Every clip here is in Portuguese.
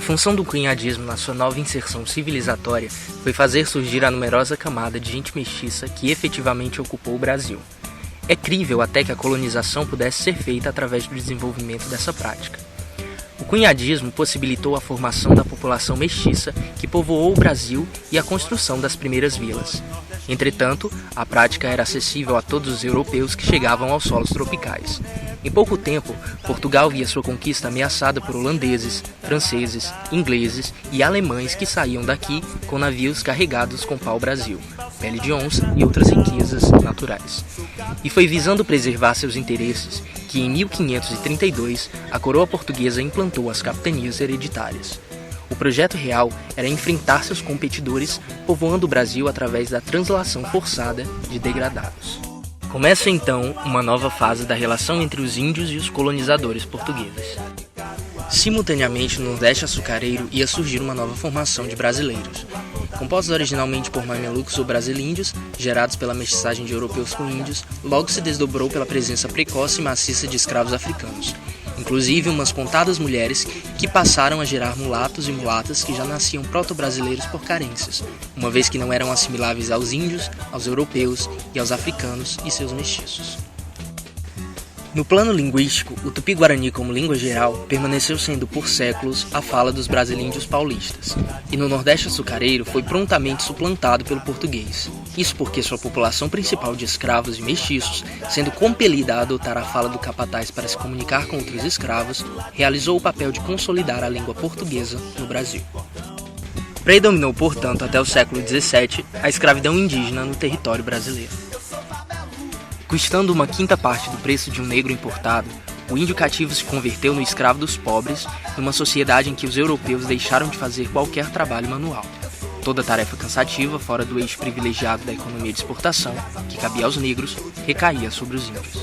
função do cunhadismo na sua nova inserção civilizatória foi fazer surgir a numerosa camada de gente mestiça que efetivamente ocupou o Brasil. É crível até que a colonização pudesse ser feita através do desenvolvimento dessa prática. O cunhadismo possibilitou a formação da população mestiça que povoou o Brasil e a construção das primeiras vilas. Entretanto, a prática era acessível a todos os europeus que chegavam aos solos tropicais. Em pouco tempo, Portugal via sua conquista ameaçada por holandeses, franceses, ingleses e alemães que saíam daqui com navios carregados com pau-brasil, pele de onça e outras riquezas naturais. E foi visando preservar seus interesses que, em 1532, a coroa portuguesa implantou as capitanias hereditárias. O projeto real era enfrentar seus competidores, povoando o Brasil através da translação forçada de degradados. Começa então uma nova fase da relação entre os índios e os colonizadores portugueses. Simultaneamente, no Nordeste açucareiro ia surgir uma nova formação de brasileiros. Compostos originalmente por mamelucos ou brasilíndios, gerados pela mestiçagem de europeus com índios, logo se desdobrou pela presença precoce e maciça de escravos africanos. Inclusive umas contadas mulheres que passaram a gerar mulatos e mulatas que já nasciam proto-brasileiros por carências, uma vez que não eram assimiláveis aos índios, aos europeus e aos africanos e seus mestiços. No plano linguístico, o tupi-guarani como língua geral permaneceu sendo por séculos a fala dos brasilíndios paulistas, e no Nordeste açucareiro foi prontamente suplantado pelo português. Isso porque sua população principal de escravos e mestiços, sendo compelida a adotar a fala do capataz para se comunicar com outros escravos, realizou o papel de consolidar a língua portuguesa no Brasil. Predominou, portanto, até o século XVII, a escravidão indígena no território brasileiro. Custando uma quinta parte do preço de um negro importado, o índio cativo se converteu no escravo dos pobres, numa sociedade em que os europeus deixaram de fazer qualquer trabalho manual. Toda tarefa cansativa, fora do eixo privilegiado da economia de exportação, que cabia aos negros, recaía sobre os índios.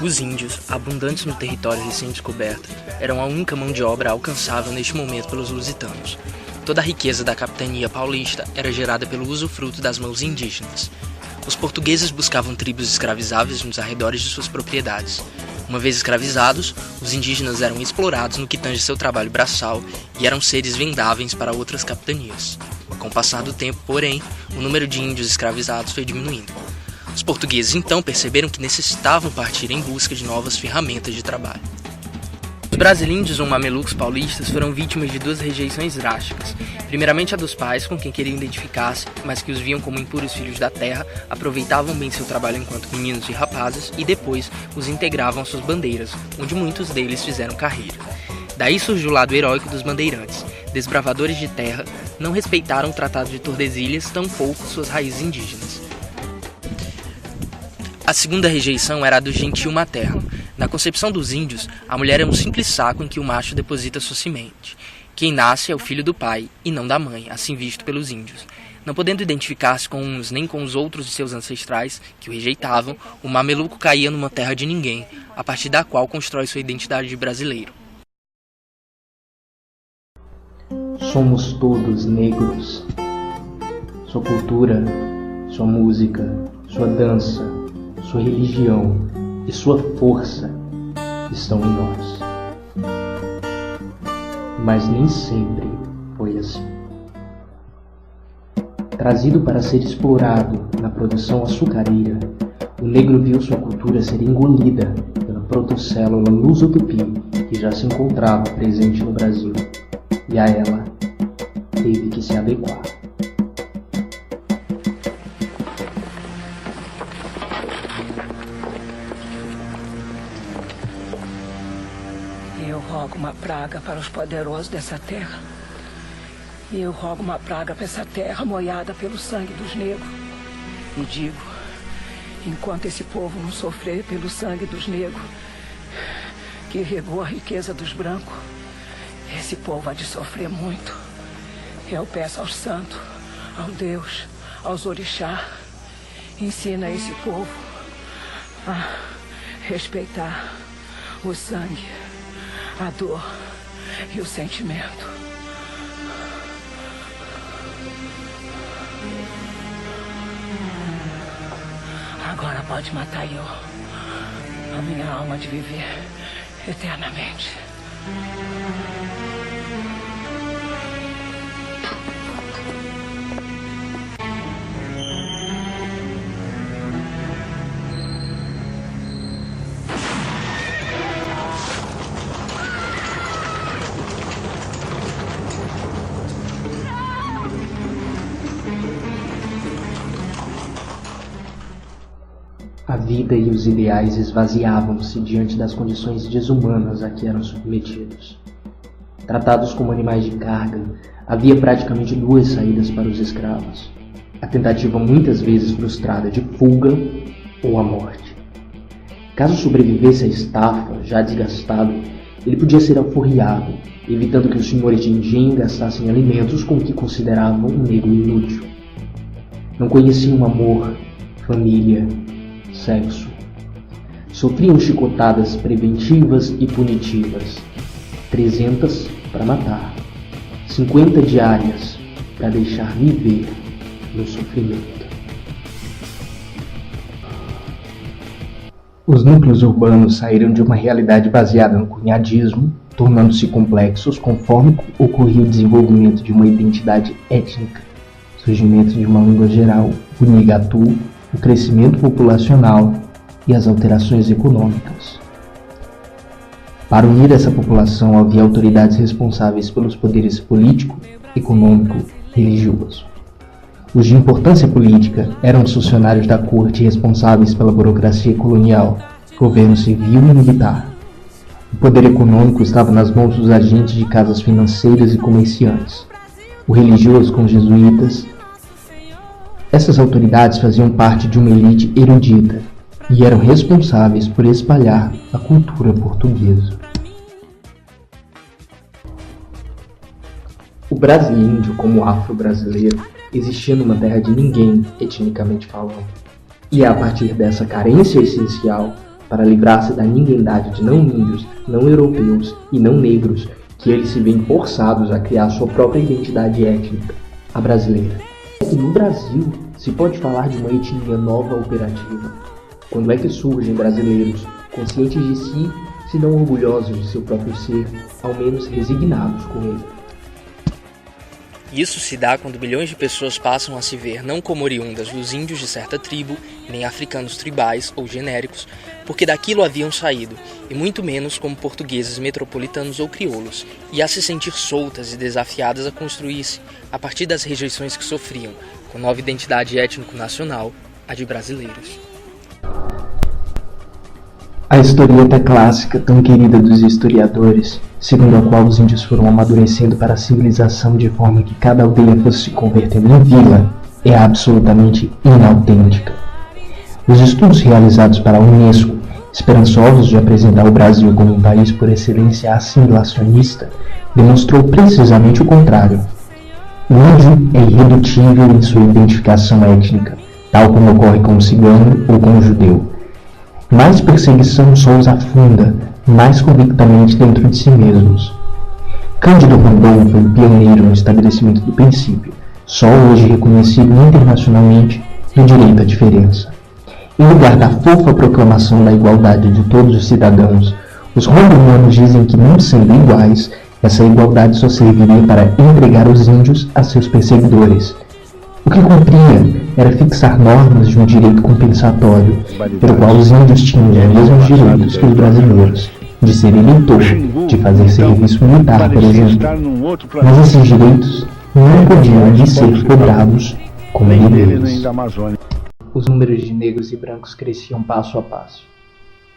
Os índios, abundantes no território recém-descoberto, eram a única mão de obra alcançável neste momento pelos lusitanos. Toda a riqueza da capitania paulista era gerada pelo usufruto das mãos indígenas. Os portugueses buscavam tribos escravizáveis nos arredores de suas propriedades. Uma vez escravizados, os indígenas eram explorados no que tange seu trabalho braçal e eram seres vendáveis para outras capitanias. Com o passar do tempo, porém, o número de índios escravizados foi diminuindo. Os portugueses então perceberam que necessitavam partir em busca de novas ferramentas de trabalho. Os brasilíndios ou mamelucos paulistas foram vítimas de duas rejeições drásticas. Primeiramente a dos pais, com quem queriam identificar-se, mas que os viam como impuros filhos da terra, aproveitavam bem seu trabalho enquanto meninos e rapazes e depois os integravam às suas bandeiras, onde muitos deles fizeram carreira. Daí surgiu o lado heróico dos bandeirantes. Desbravadores de terra, não respeitaram o Tratado de Tordesilhas, tampouco suas raízes indígenas. A segunda rejeição era a do gentio materno. Na concepção dos índios, a mulher é um simples saco em que o macho deposita sua semente. Quem nasce é o filho do pai, e não da mãe, assim visto pelos índios. Não podendo identificar-se com uns nem com os outros de seus ancestrais, que o rejeitavam, o mameluco caía numa terra de ninguém, a partir da qual constrói sua identidade de brasileiro. Somos todos negros. Sua cultura, sua música, sua dança, sua religião e sua força estão em nós. Mas nem sempre foi assim. Trazido para ser explorado na produção açucareira, o negro viu sua cultura ser engolida pela protocélula luso-tupi que já se encontrava presente no Brasil, e a ela teve que se adequar. Eu rogo uma praga para os poderosos dessa terra. E eu rogo uma praga para essa terra molhada pelo sangue dos negros. E digo, enquanto esse povo não sofrer pelo sangue dos negros, que regou a riqueza dos brancos, esse povo há de sofrer muito. Eu peço aos santos, ao Deus, aos orixá, ensina esse povo a respeitar o sangue, a dor e o sentimento. Agora pode matar eu, a minha alma de viver eternamente. A vida e os ideais esvaziavam-se diante das condições desumanas a que eram submetidos. Tratados como animais de carga, havia praticamente duas saídas para os escravos: a tentativa muitas vezes frustrada de fuga ou a morte. Caso sobrevivesse à estafa, já desgastado, ele podia ser alforriado, evitando que os senhores de engenho gastassem alimentos com o que consideravam um negro inútil. Não conheciam amor, família, sexo. Sofriam chicotadas preventivas e punitivas, 300 para matar, 50 diárias para deixar viver no sofrimento. Os núcleos urbanos saíram de uma realidade baseada no cunhadismo, tornando-se complexos conforme ocorria o desenvolvimento de uma identidade étnica, surgimento de uma língua geral, o Nigatu, o crescimento populacional e as alterações econômicas. Para unir essa população havia autoridades responsáveis pelos poderes político, econômico e religioso. Os de importância política eram os funcionários da corte responsáveis pela burocracia colonial, governo civil e militar. O poder econômico estava nas mãos dos agentes de casas financeiras e comerciantes. O religioso com os jesuítas. Essas autoridades faziam parte de uma elite erudita e eram responsáveis por espalhar a cultura portuguesa. O brasileiro, como afro-brasileiro, existia numa terra de ninguém, etnicamente falando. E é a partir dessa carência essencial para livrar-se da ninguém-dade de não-índios, não-europeus e não-negros que eles se veem forçados a criar sua própria identidade étnica, a brasileira. E no Brasil se pode falar de uma etnia nova operativa. Quando é que surgem brasileiros conscientes de si, se não orgulhosos de seu próprio ser, ao menos resignados com ele? Isso se dá quando bilhões de pessoas passam a se ver não como oriundas dos índios de certa tribo, nem africanos tribais ou genéricos, porque daquilo haviam saído, e muito menos como portugueses metropolitanos ou crioulos, e a se sentir soltas e desafiadas a construir-se, a partir das rejeições que sofriam, com nova identidade étnico-nacional, a de brasileiros. A historieta clássica, tão querida dos historiadores, segundo a qual os índios foram amadurecendo para a civilização de forma que cada aldeia fosse se convertendo em vila, é absolutamente inautêntica. Os estudos realizados para a Unesco, esperançosos de apresentar o Brasil como um país por excelência assimilacionista, demonstrou precisamente o contrário. O índio é irredutível em sua identificação étnica, tal como ocorre com o cigano ou com o judeu. Mais perseguição só os afunda, mais convictamente dentro de si mesmos. Cândido Rondon foi pioneiro no estabelecimento do princípio, só hoje reconhecido internacionalmente, do direito à diferença. Em lugar da fofa proclamação da igualdade de todos os cidadãos, os rondonianos dizem que, não sendo iguais, essa igualdade só serviria para entregar os índios a seus perseguidores. O que cumpria era fixar normas de um direito compensatório, pelo qual os índios tinham os mesmos direitos que os brasileiros, de ser eleitor, de fazer serviço militar, por exemplo. Mas esses direitos não podiam lhes ser cobrados como deveres. Os números de negros e brancos cresciam passo a passo.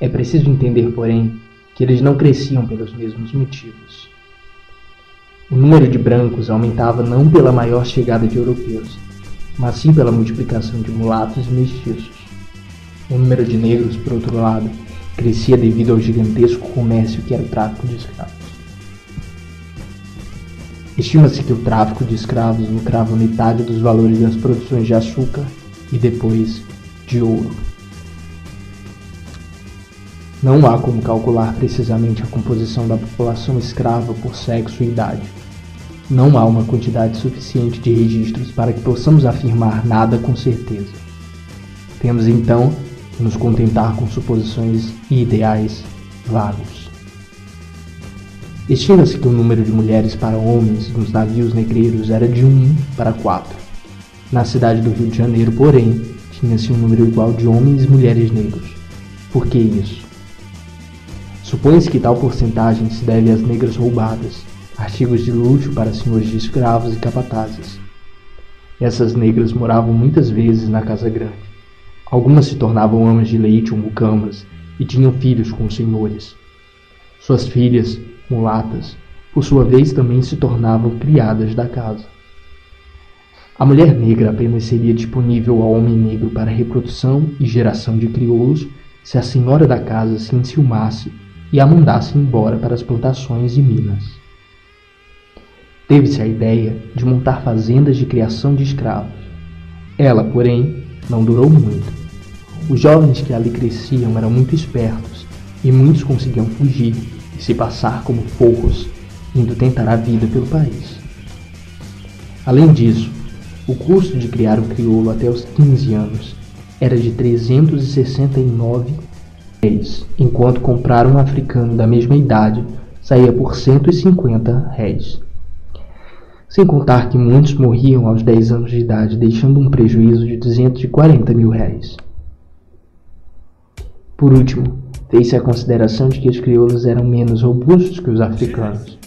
É preciso entender, porém, que eles não cresciam pelos mesmos motivos. O número de brancos aumentava não pela maior chegada de europeus, mas sim pela multiplicação de mulatos e mestiços. O número de negros, por outro lado, crescia devido ao gigantesco comércio que era o tráfico de escravos. Estima-se que o tráfico de escravos lucrava metade dos valores das produções de açúcar e depois de ouro. Não há como calcular precisamente a composição da população escrava por sexo e idade. Não há uma quantidade suficiente de registros para que possamos afirmar nada com certeza. Temos então que nos contentar com suposições e ideais vagos. Estima-se que o número de mulheres para homens nos navios negreiros era de 1 para 4. Na cidade do Rio de Janeiro, porém, tinha-se um número igual de homens e mulheres negros. Por que isso? Supõe-se que tal porcentagem se deve às negras roubadas, artigos de luxo para senhores de escravos e capatazes. Essas negras moravam muitas vezes na casa grande. Algumas se tornavam amas de leite ou mucamas e tinham filhos com os senhores. Suas filhas, mulatas, por sua vez também se tornavam criadas da casa. A mulher negra apenas seria disponível ao homem negro para reprodução e geração de crioulos se a senhora da casa se enciumasse e a mandasse embora para as plantações e minas. Teve-se a ideia de montar fazendas de criação de escravos. Ela, porém, não durou muito. Os jovens que ali cresciam eram muito espertos e muitos conseguiam fugir e se passar como forros, indo tentar a vida pelo país. Além disso, o custo de criar um crioulo até os 15 anos era de 369 réis, enquanto comprar um africano da mesma idade saía por 150 réis. Sem contar que muitos morriam aos 10 anos de idade, deixando um prejuízo de 240 mil réis. Por último, fez-se a consideração de que os crioulos eram menos robustos que os africanos,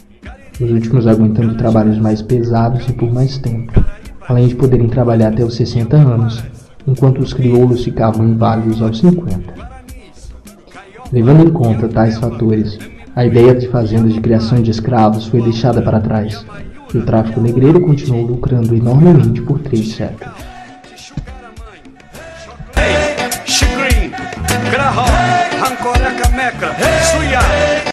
os últimos aguentando trabalhos mais pesados e por mais tempo, além de poderem trabalhar até os 60 anos, enquanto os crioulos ficavam inválidos aos 50. Levando em conta tais fatores, a ideia de fazendas de criação de escravos foi deixada para trás, e o tráfico negreiro continuou lucrando enormemente por 3 séculos. Shigrin, Graham, Hankoreca Meca, Suya.